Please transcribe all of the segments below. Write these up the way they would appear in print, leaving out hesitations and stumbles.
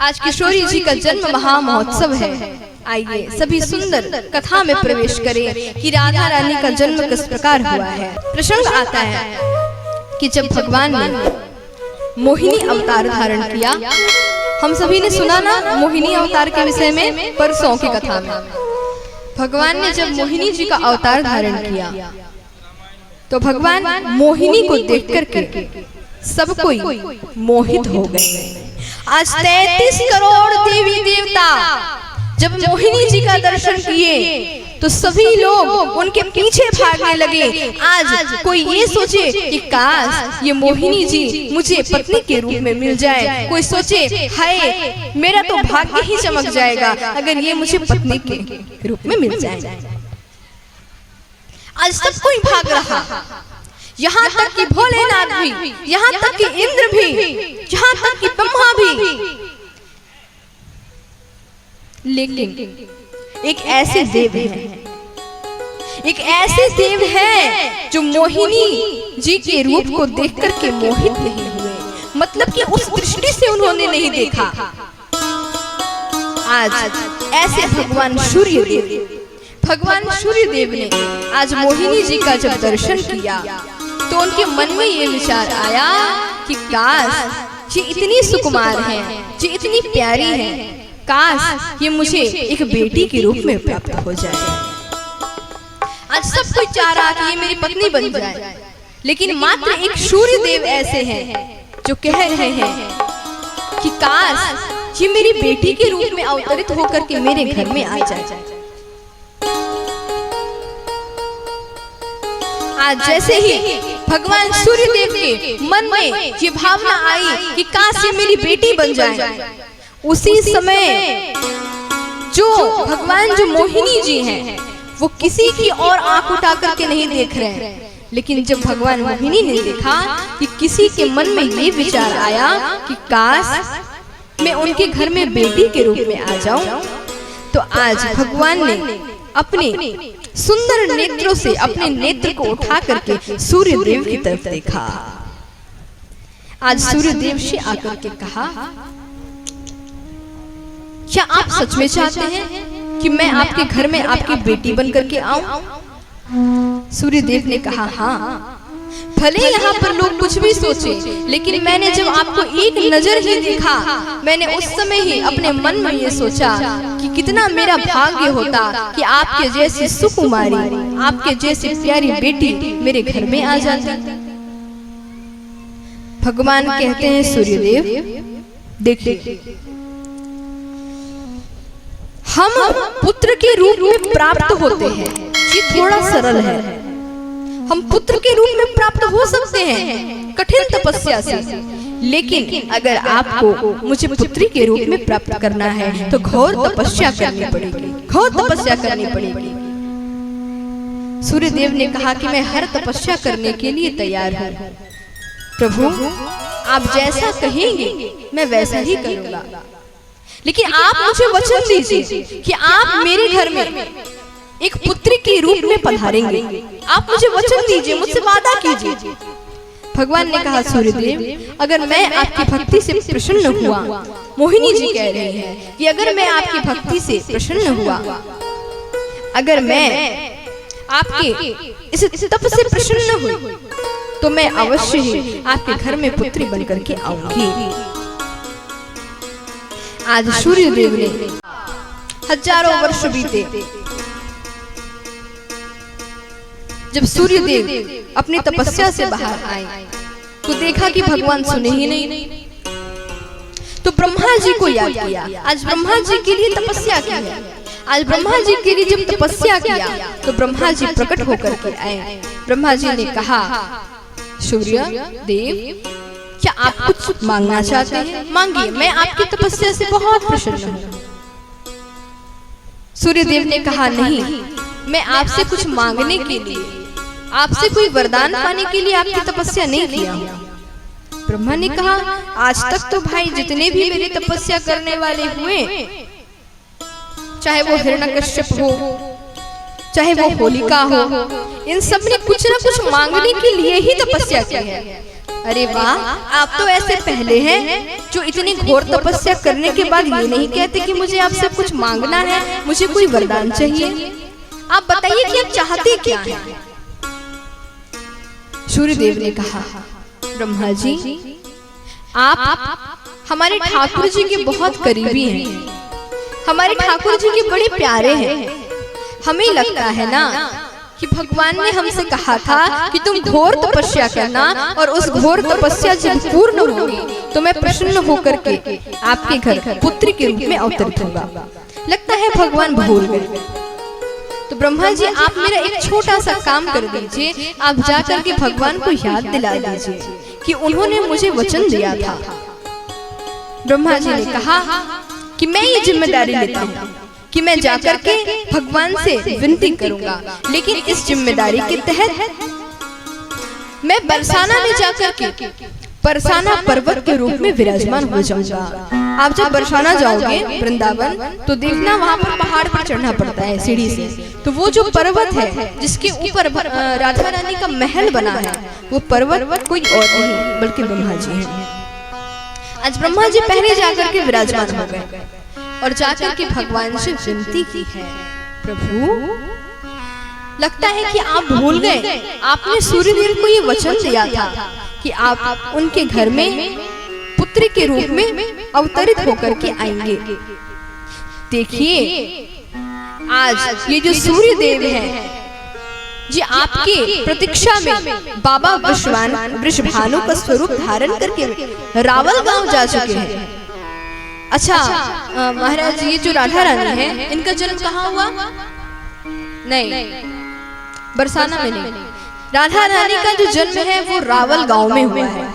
आज किशोरी जी का जन्म महामहोत्सव है। आइए सभी सुंदर कथा में प्रवेश करें कि राधा रानी का जन्म किस प्रकार हुआ है। प्रसंग आता है कि जब भगवान ने मोहिनी अवतार धारण किया, हम सभी ने सुना ना मोहिनी अवतार के विषय में परसों की कथा में। भगवान ने जब मोहिनी जी का अवतार धारण किया तो भगवान मोहिनी को देख करके सब कोई मोहित हो गए। आज 33 करोड़ देवी देवता जब मोहिनी जी का दर्शन किए तो सभी लोग उनके पीछे भागने लगे। आज कोई ये सोचे कि काश ये मोहिनी जी मुझे पत्नी के रूप में मिल जाए, कोई सोचे हाय मेरा तो भाग्य ही चमक जाएगा अगर ये मुझे पत्नी के रूप में मिल जाए। आज सब कोई भाग रहा, यहाँ तक कि भोलेनाथ भी, यहाँ तक कि इंद्र भी, यहाँ तक कि ब्रह्मा भी। लेकिन एक ऐसे देव हैं, एक ऐसे देव हैं जो मोहिनी जी के रूप को देख करके मोहित नहीं हुए, मतलब कि उस दृष्टि से उन्होंने नहीं देखा। आज ऐसे भगवान सूर्य देव ने आज मोहिनी जी का जब दर्शन किया तो उनके मन में ये विचार आया कि काश ये इतनी सुकुमार हैं, ये इतनी प्यारी हैं, काश ये मुझे एक बेटी के रूप में प्राप्त हो जाए। आज सब कोई चाह रहा कि ये मेरी पत्नी बन जाए, लेकिन मात्र एक सूर्य देव ऐसे हैं जो कह रहे हैं कि काश ये मेरी बेटी के रूप में अवतरित होकर के मेरे घर में आ जाए। आज जैसे ही भगवान सूर्य देव के मन में ये भावना आई कि काश ये मेरी बेटी बन जाए, उसी समय जो भगवान जो मोहिनी जी हैं वो किसी की और आंख उठा करके नहीं देख रहे हैं, लेकिन जब भगवान मोहिनी ने देखा कि किसी के मन में ये विचार आया कि काश मैं उनके घर में बेटी के रूप में आ जाऊं, तो आज भगवान ने अपने सुंदर नेत्रों से अपने नेत्र को उठा करके सूर्य देव की तरफ देखा। आज सूर्य देव से आकर के कहा, क्या आप सच में चाहते हैं कि मैं आपके घर में आपकी बेटी बन करके आऊं? सूर्य देव ने कहा, हाँ, भले यहाँ पर लोग कुछ भी सोचे, लेकिन मैंने जब आपको एक नजर ही देखा, मैंने उस समय ही अपने मन में ये सोचा कि कितना मेरा भाग्य होता कि आपके जैसी सुकुमारी, आपके जैसी प्यारी बेटी मेरे घर में आ जाती। भगवान कहते हैं सूर्यदेव देखिए, हम पुत्र के रूप में प्राप्त होते हैं, ये थोड़ा सरल है। हम पुत्र के रूप में प्राप्त हो सकते हैं कठिन तपस्या से, लेकिन अगर आपको मुझे पुत्री के रूप में प्राप्त करना है तो घोर तपस्या करनी पड़ेगी, घोर तपस्या करनी पड़ेगी। सूर्यदेव ने कहा कि मैं हर तपस्या करने के लिए तैयार हूँ प्रभु, आप जैसा कहेंगे मैं वैसा ही करूँगा, लेकिन आप मुझे वचन दीजिए कि आप मेरे घर में एक पुत्री के रूप में पधारेंगे। आप मुझे वचन दीजिए, मुझसे वादा कीजिए। भगवान ने कहा, सूर्यदेव अगर मैं आपकी भक्ति से प्रसन्न हुआ, मोहिनी जी कह रही हैं कि अगर मैं आपकी भक्ति से प्रसन्न हुआ, अगर मैं आपके इस तप से प्रसन्न हुई, तो मैं अवश्य ही आपके घर में पुत्री बनकर के आऊंगी। आज सूर्यदेव ने हजारों वर्ष बीते, जब सूर्यदेव अपनी तपस्या से बाहर आए तो देखा कि भगवान सुने ही नहीं, तो ब्रह्मा जी को याद किया। आज ब्रह्मा जी के लिए तपस्या की है, आज ब्रह्मा जी के लिए जब तपस्या किया तो ब्रह्मा जी प्रकट होकर के आए। ब्रह्मा जी ने कहा, सूर्य देव क्या आप कुछ मांगना चाहते हैं? मांगिए, मैं आपकी तपस्या से बहुत प्रसन्न हूँ। सूर्यदेव ने कहा, नहीं, मैं आपसे कुछ मांगने के लिए, आपसे कोई वरदान पाने के लिए आपकी तपस्या नहीं किया हूँ। ब्रह्मा ने कहा, आज तक तो भाई जितने भी मेरी तपस्या करने वाले हुए, चाहे वो हिरण्यकश्यप हो, चाहे वो होलिका हो, इन सब ने कुछ ना कुछ मांगने के लिए ही तपस्या की है। अरे वाह, आप तो ऐसे पहले हैं जो इतनी घोर तपस्या करने के बाद ये नहीं कहते कि मुझे आपसे कुछ मांगना है, मुझे कोई वरदान चाहिए। आप बताइए कि आप चाहते क्या हैं? सूर्यदेव ने कहा, ब्रह्मा जी, आप हमारे ठाकुर जी के बहुत करीबी हैं, हमारे ठाकुर जी के बड़े प्यारे हैं। हमें लगता है ना कि भगवान ने हमसे कहा था कि तुम घोर तपस्या करना, और उस घोर तपस्या जब पूर्ण होगी तो मैं प्रसन्न होकर के आपके घर पुत्र के रूप में अवतरित होगा। लगता है भगवान भूल गए। तो ब्रह्मा जी, आप मेरा एक छोटा सा काम कर दीजिए, आप जाकर के भगवान को याद दिला दीजिए कि उन्होंने मुझे वचन दिया था। ब्रह्मा जी ने कहा कि मैं ये जिम्मेदारी लेता हूँ कि मैं जाकर के भगवान से विनती करूंगा, लेकिन इस जिम्मेदारी के तहत मैं बरसाना में जाकर के बरसाना पर्वत के रूप में विराजमान हो जाऊंगा। आप जब बरसाना जाओगे वृंदावन, तो देखना वहाँ पर पहाड़ पर चढ़ना पड़ता है सीढ़ी से। तो वो जो पर्वत है जिसके ऊपर राधा रानी का महल बना है, वो पर्वत कोई और नहीं बल्कि ब्रह्मा जी है। आज ब्रह्मा जी पहले जाकर के विराजमान हो गए और जाकर के भगवान से विनती की है, प्रभु, लगता है कि आप भूल गए, आपने सूर्यदेव को ये वचन दिया था कि आप उनके घर में पुत्र के रूप में अवतरित होकर के आएंगे। देखिए, आज ये जो सूर्यदेव हैं, जी आपके प्रतीक्षा में बाबा वृषभानु का स्वरूप धारण करके रावल गांव जा चुके हैं। अच्छा महाराज, ये जो राधा रानी है, इनका जन्म कहाँ हुआ? नहीं, बरसाना में नहीं। राधा रानी का जो जन्म है वो रावल गांव में हुआ है।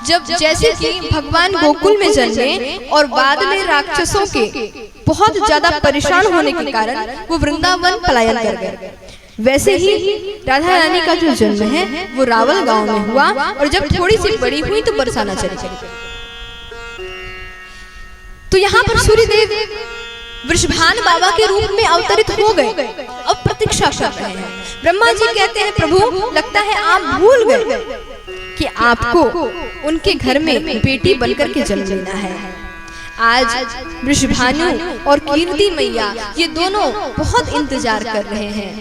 जब जैसे कि भगवान गोकुल में जन्मे और बाद में राक्षसों के बहुत ज्यादा परेशान होने के कारण वो वृंदावन पलायन कर गए, वैसे ही राधा रानी का जो जन्म है वो रावल गांव में हुआ, और जब थोड़ी सी बड़ी हुई तो बरसाना चली गई। तो यहाँ पर सूर्यदेव वृषभान बाबा के रूप में अवतरित हो गए, अब प्रतीक्षा कर रहे हैं। ब्रह्मा जी कहते हैं, प्रभु, लगता है आप भूल गए कि आपको उनके घर में बेटी बनकर के जन्म लेना है। आज वृषभानु और कीर्ति मैया ये दोनों बहुत इंतजार कर रहे हैं।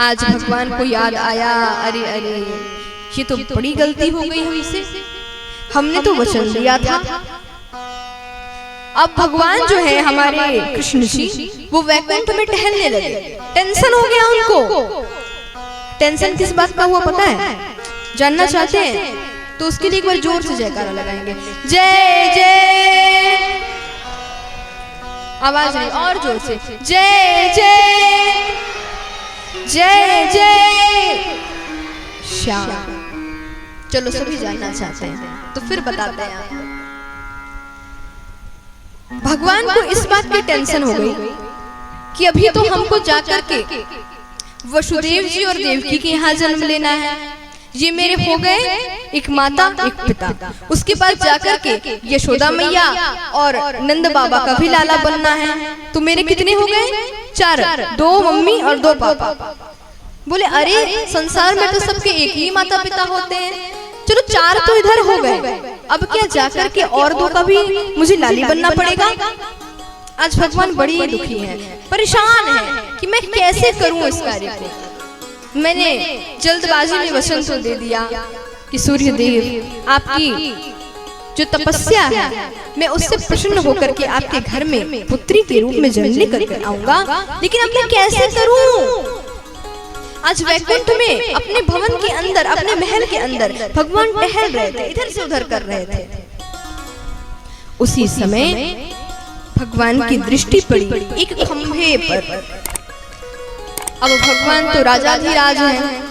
आज भगवान को याद आया, अरे अरे, ये तो बड़ी गलती हो गई हमसे, हमने तो वचन दिया था। अब भगवान जो है हमारे कृष्ण जी, वो वैकुंठ में टहलने लगे। टेंशन हो गया उनको। टेंशन किस बात का हुआ पता है? जानना चाहते हैं तो उसके लिए एक बार जोर से जयकारा लगाएंगे, जय जय, आवाज नहीं, और जोर से, जय जय जय जय श्याम। चलो सभी जानना चाहते हैं तो फिर बताते हैं आपको। भगवान को इस बात की टेंशन हो गई कि अभी तो हमको जाकर के वसुदेव जी और देवकी के यहाँ जन्म लेना है, ये मेरे हो गए एक माता एक पिता। उसके बाद जाकर के यशोदा मैया और नंद बाबा का भी लाला बनना है, तो मेरे कितने हो गए? 4, 2 मम्मी और 2 पापा। बोले, अरे संसार में तो सबके एक ही माता पिता होते हैं, चलो 4 तो इधर हो गए, अब क्या जाकर के और 2 का भी मुझे लाली बनना पड़ेगा? आज भगवान बड़ी दुखी हैं, परेशान हैं कि मैं कैसे करूं इस कार्य को। मैंने जल्दबाजी में वचन तो दे दिया कि सूर्यदेव आपकी जो तपस्या है मैं उससे प्रसन्न होकर के आपके घर में पुत्री के रूप में जन्म लेकर आऊंगा, लेकिन अब मैं कैसे करूं? आज वैकुंठ में अपने भवन के अंदर, अपने महल के अंदर भगवान टहल रहे थे, इधर से उधर कर रहे थे। उसी समय भगवान की दृष्टि पड़ी एक खंभे पर। अब भगवान तो राजाधिराज हैं,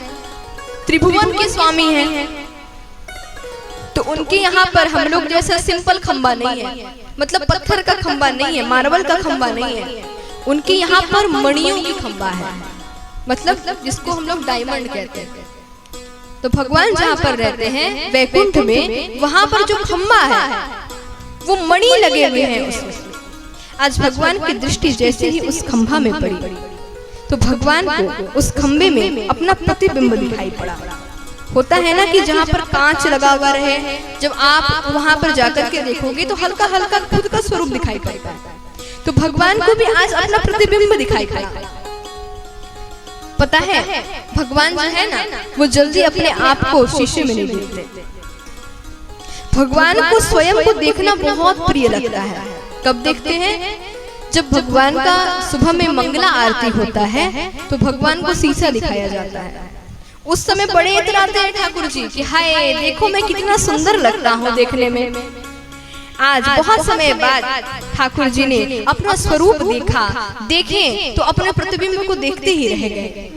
त्रिभुवन के स्वामी हैं, तो उनके यहाँ पर हम लोग जैसा सिंपल खंबा नहीं है, मतलब पत्थर का खंबा नहीं है, मार्बल का खंबा नहीं है। उनके यहाँ पर मणियों की खंबा है, मतलब जिसको हम लोग डायमंड कहते हैं। तो भगवान जहाँ पर रहते हैं वैकुंठ में, वहां पर जो खंबा है वो मणि लगे हुए हैं उसमें। आज भगवान की दृष्टि जैसे ही उस खंभा में पड़ी, तो भगवान को उस खंबे में अपना प्रतिबिंब दिखाई पड़ा। होता है ना कि जहाँ पर कांच लगा हुआ रहे, जब आप वहां पर जाकर के देखोगे तो हल्का हल्का खुद का स्वरूप दिखाई पड़ता है। तो भगवान को भी आज अपना प्रतिबिंब दिखाई पड़ा। पता है भगवान जो है ना, वो जल्दी अपने आप को शीशे में नहीं देखते। भगवान को स्वयं को देखना बहुत प्रिय लगता है। कब देखते हैं? जब भगवान का सुबह में मंगला आरती होता है तो भगवान को शीशा दिखाया जाता है। उस समय बड़े इतराते हैं ठाकुर जी कि हाय देखो मैं कितना सुंदर लगता हूँ देखने में। आज बहुत समय बाद ठाकुर जी ने अपना स्वरूप देखा, देखे तो अपने प्रतिबिंब को देखते ही रह गए।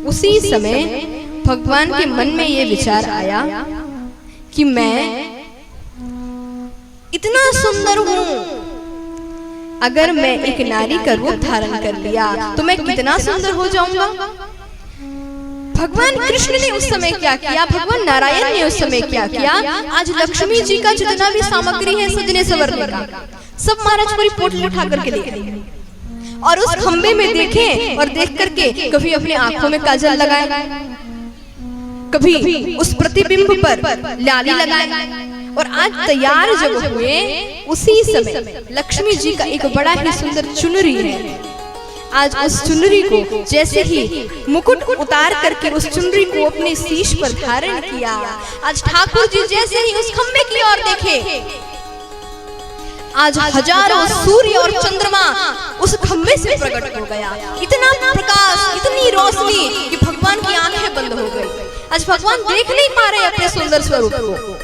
उसी समय भगवान के मन में ये विचार आया कि मैं इतना सुंदर हूँ, अगर मैं एक नारी का रूप धारण कर लिया तो मैं कितना सुंदर हो जाऊंगा। भगवान कृष्ण ने उस समय क्या किया, भगवान नारायण ने उस समय क्या किया। आज लक्ष्मी जी का जितना भी सामग्री है सजने संवरने का, सब महाराज पूरी पोटली उठा करके ले गए और उस खंबे में देखे और देख करके कभी अपनी आंखों में काजल लगाए, कभी उस प्रतिबिंब पर लाली लगाए। और आज तैयार जब हुए उसी समय लक्ष्मी जी का एक बड़ा ही सुंदर चुनरी है। आज उस चुनरी को जैसे ही मुकुट उतार करके उस चुनरी को अपने शीश पर धारण किया, आज ठाकुर जी जैसे ही उस खंबे की ओर देखे, आज हजारों सूर्य और चंद्रमा उस खंबे से प्रकट हो गया। इतना प्रकाश, इतनी रोशनी कि भगवान की आंखें बंद हो गई। आज भगवान देख नहीं पा रहे अपने सुंदर स्वरूप को।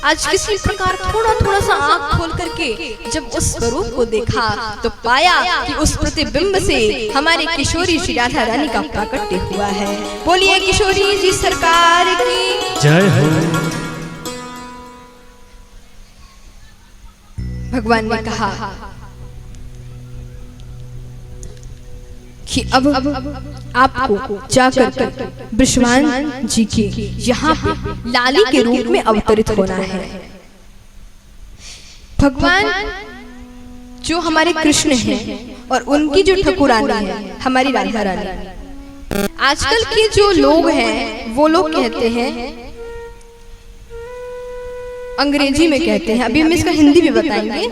आज किसी प्रकार थोड़ा थोड़ा सा आंख खोल करके जब उस स्वरूप को देखा तो पाया कि उस प्रतिबिंब से हमारे किशोरी श्री राधा रानी का प्राकट्य हुआ है। बोलिए किशोरी जी सरकार की जय हो। भगवान ने कहा कि अब आपको जाकर वृषभान जी के यहाँ पे लाली के रूप में अवतरित होना है। भगवान जो हमारे कृष्ण हैं और उनकी जो ठकुरानी है हमारी राधा रानी। आजकल के जो लोग हैं वो लोग कहते हैं, अंग्रेजी में कहते हैं, अभी हम इसका हिंदी भी बताएंगे,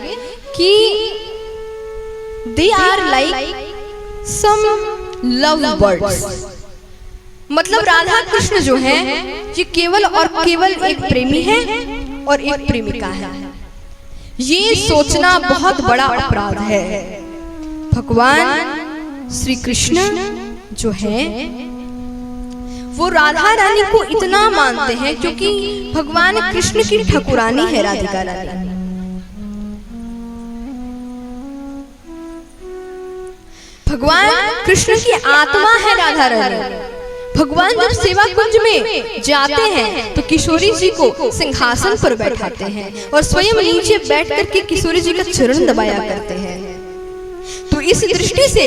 कि they are like some love birds. मतलब राधा कृष्ण जो है ये केवल और केवल एक प्रेमी है और एक प्रेमिका है। ये सोचना बहुत बड़ा अपराध है। भगवान श्री कृष्ण जो है वो राधा रानी को इतना मानते हैं क्योंकि भगवान कृष्ण की ठकुरानी है राधिका रानी। भगवान कृष्ण की आत्मा है राधा रानी। भगवान जब सेवा कुंज में जाते हैं तो किशोरी जी को सिंहासन पर बैठाते हैं और स्वयं नीचे बैठ करके किशोरी जी का चरण दबाया करते हैं। तो इस दृष्टि से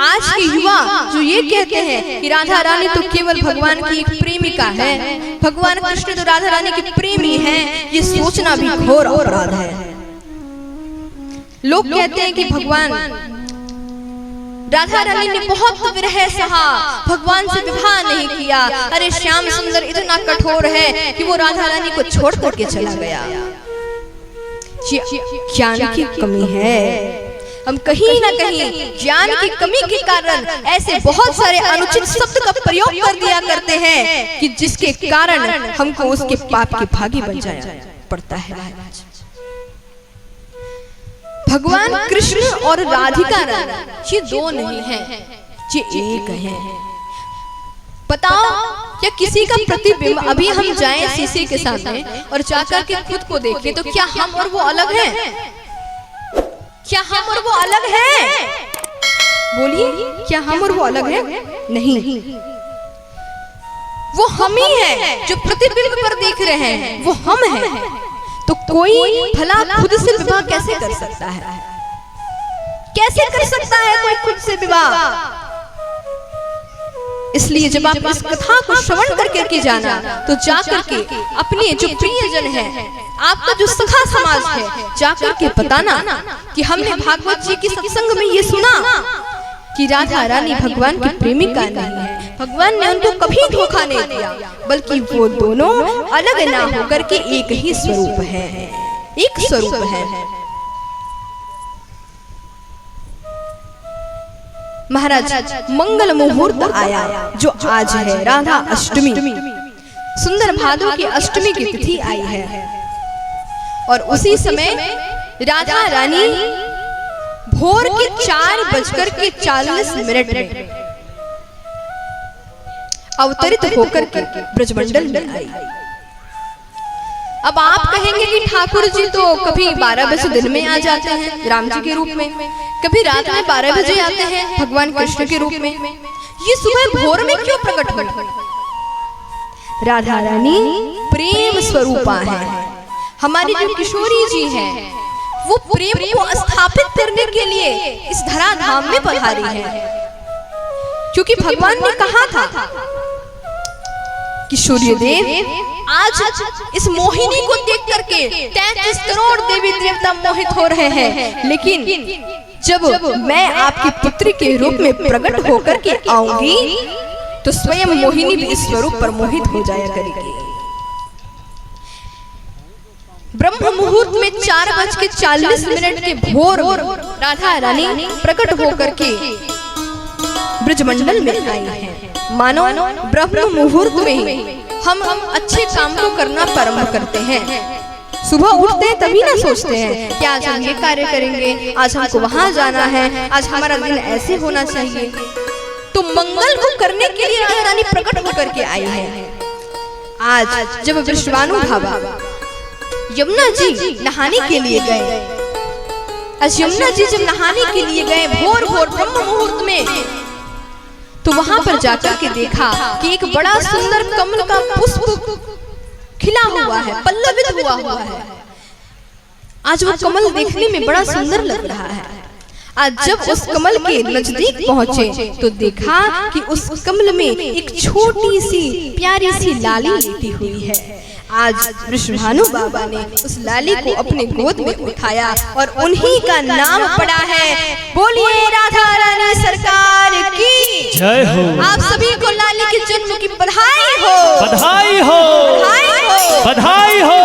आज के युवा जो ये कहते हैं कि राधा रानी तो केवल भगवान की एक प्रेमिका है, भगवान कृष्ण तो राधा रानी के प्रेमी हैं, ये सोचना भी घोर अपराध है। लोग कहते हैं कि भगवान राधा रानी ने बहुत विरह सहा, भगवान से विवाह नहीं किया। अरे श्याम सुंदर इतना कठोर है कि वो राधा रानी को छोड़ करके चला गया। ज्ञान की कमी है। हम कहीं ना कहीं ज्ञान की कमी के कारण ऐसे बहुत सारे अनुचित शब्द का प्रयोग कर दिया करते हैं कि जिसके कारण हमको उसके पाप के भागी बन जाया पड़ता है। भगवान कृष्ण और राधिका रानी ये दो नहीं है, ये एक है। बताओ क्या किसी का प्रतिबिंब, अभी हम जाएं शीशे के सामने और जाकर के खुद को देखें तो क्या हम और वो अलग हैं? क्या हम और वो अलग हैं? बोलिए, क्या हम और वो अलग हैं? नहीं, वो हम ही हैं। जो प्रतिबिंब पर देख रहे हैं वो हम हैं। तो कोई भला खुद से विवाह कैसे कर सकता है? कैसे कर सकता है कोई खुद से विवाह? इसलिए जब आप इस कथा को श्रवण करके जाना तो जाकर के अपने जो प्रियजन है, आपका जो सखा समाज है, जाकर के बताना कि हमने भागवत जी की सत्संग में ये सुना कि राधा रानी भगवान की प्रेमिका नहीं है। भगवान ने उनको कभी धोखा नहीं दिया, बल्कि वो दोनों अलग ना होकर के एक ही स्वरूप है, एक स्वरूप है। महाराज, मंगल मुहूर्त आया जो आज है, राधा अष्टमी, सुंदर भादो की अष्टमी की तिथि आई है। और उसी समय राधा रानी भोर के 4:40 में अवतरित होकर के ब्रजमंडल में आई। अब आप कहेंगे कि ठाकुर जी तो कभी 12 बजे दिन में आ जाते हैं राम जी के रूप में, कभी रात में 12 बजे आते हैं भगवान कृष्ण के रूप में, ये सुबह भोर में क्यों प्रकट हुए? राधा रानी प्रेम स्वरूपा है। हमारी जो किशोरी जी हैं, वो प्रेम को स्थापित करने के लिए इस धराधाम में पधारी है, क्योंकि भगवान ने कहा था कि सूर्यदेव आज इस मोहिनी को देख करके 33 करोड़ देवी देवता मोहित हो रहे हैं, लेकिन जब मैं आपकी पुत्री के रूप में प्रकट होकर के आऊंगी तो स्वयं मोहिनी भी इस स्वरूप पर मोहित हो जाया करेगी। ब्रह्म मुहूर्त में 4:40 के भोर राधा रानी प्रकट होकर के ब्रजमंडल में आई है। मानो ब्रह्म मुहूर्त में हम अच्छे काम को करना प्रारंभ करते हैं। सुबह उठते हैं तभी ना सोचते हैं कि आज हम ये कार्य करेंगे, आज हमको वहां जाना है, आज हमारा दिन ऐसे होना चाहिए। तो मंगल को करने के लिए राधा रानी प्रकट होकर के आई है। आज जब विश्वानु बाबा यमुना जी नहाने के लिए गए, आज यमुना जी जब नहाने के लिए गए भोर भोर ब्रह्म मुहूर्त में, तो वहां पर जाकर के देखा कि एक बड़ा सुंदर कमल का पुष्प खिला हुआ है, पल्लवित हुआ है। आज वो कमल देखने में बड़ा सुंदर लग रहा है। आज जब उस कमल के नजदीक पहुंचे तो देखा कि उस कमल में एक छोटी सी प्यारी सी लाली लेटी हुई है। आज विश्वानु बाबा ने उस लाली को अपने गोद में उठाया और उन्हीं का नाम पड़ा है। बोलिए राधा रानी सरकार की जय हो। आप सभी को लाली के जन्म की बधाई हो, बधाई हो, बधाई हो, बधाई हो।